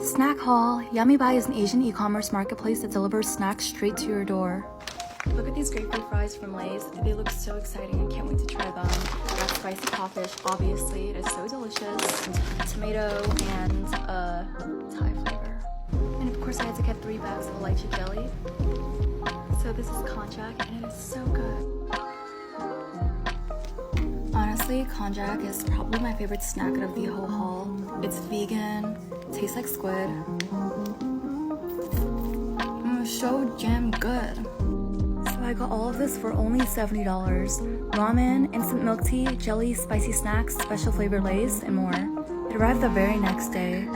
Snack haul. Yami Buy is an Asian e-commerce marketplace that delivers snacks straight to your door. Look at these grapefruit fries from Lay's. They look so exciting. I can't wait to try them. Got spicy crawfish, obviously. It is so delicious. Tomato and Thai flavor. And of course I had to get 3 bags of lychee jelly. So this is konjac and it is so good. Honestly, konjac is probably my favorite snack out of the whole haul. It's vegan, tastes like squid. So damn good. So I got all of this for only $70. Ramen, instant milk tea, jelly, spicy snacks, special flavored Lay's, and more. It arrived the very next day.